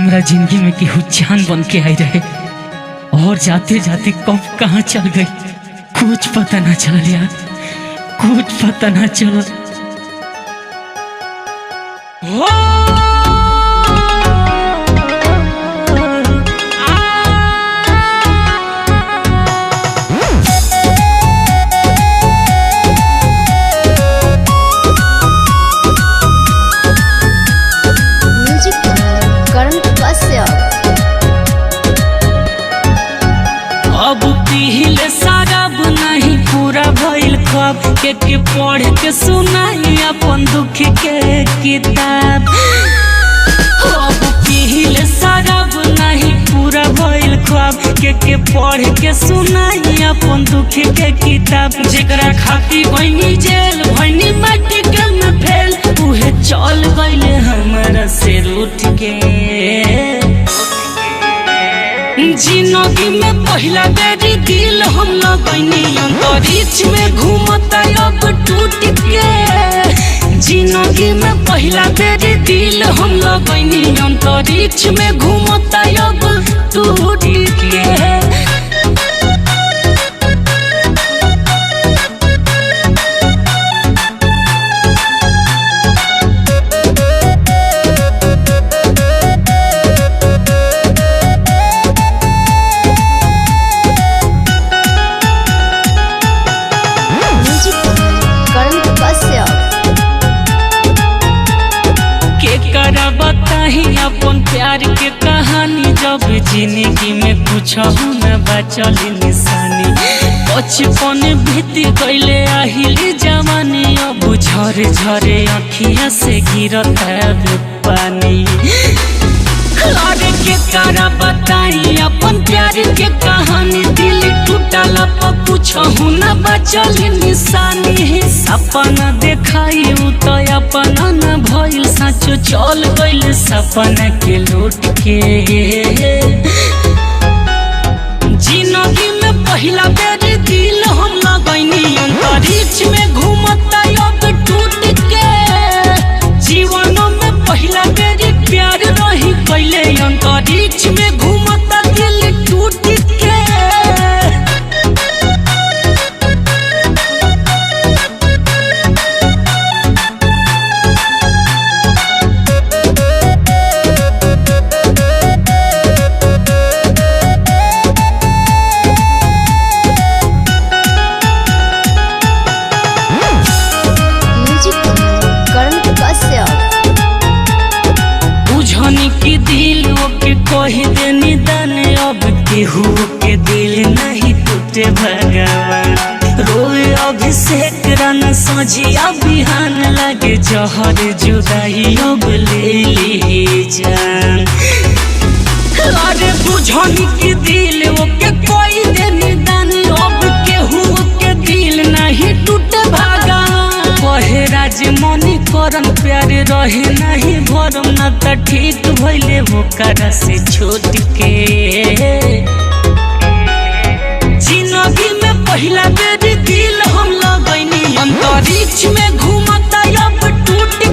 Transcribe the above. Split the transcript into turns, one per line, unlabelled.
हमरा जिंदगी में केहू जान बन के आई रहे और जाते जाते कब कहाँ चल गई कुछ पता ना चल यार, कुछ पता ना चल। अब पीले शराब नहीं पूरा भइल ख्वाब के पढ़ के सुनाई अपन दुख के किताब। अब पीले शराब नहीं पूरा भइल ख्वाब के पढ़ के सुनाई अपन दुख के किताब। जेकरा खाती भइनी जेल भइनी माटी के में फेल उहे चल गइले हमरा से रूठ के। जिंदगी में पहला बेरी दिल हम लगनी अंतरिक्ष में घूमता अब टूट के। जिंदगी में पहला बेरी दिल हम लगनी अंतरिक्ष में घूमता अब टूट के। अपन प्यार के कहानी जब जिंदगी में कुछ न बचल निशानी। बचपन बीत गइले आहिली जवानी अब झरे झरे अखिया से गिरत है पानी। अरे के करा बताई अपन प्यार के कहानी दिल टूटल पर कुछ न बचल निशानी। सपना देखाई तो अपना न भइल सच चल गइल सपना के लूट के। जिंदगी में पहला बेर दिल हम लगनी अंतरिक्ष में घूमता अब टूट के। जीवन में पहला बेर प्यार रही कैले अंतरिक्ष में घूमता दिल टूट के। की दिल के कही दे निदान अब केहू के दिल नहीं टूटे भगवान। रोए अभिषेक रन सजिया बिहान लगे जहर जुदाई अब ले ली जान। अरे बुझनी की दिल के कोई दे निदान अब केहू के दिल नहीं टूटे भगवान। कहे राजमणि करन प्यार रहे नहीं भरम न त ठीक भइले ओकरा से छोट के। जिंदगी में पहला बेर दिल हम लगनी अंतरिक्ष में घूमता अब टूट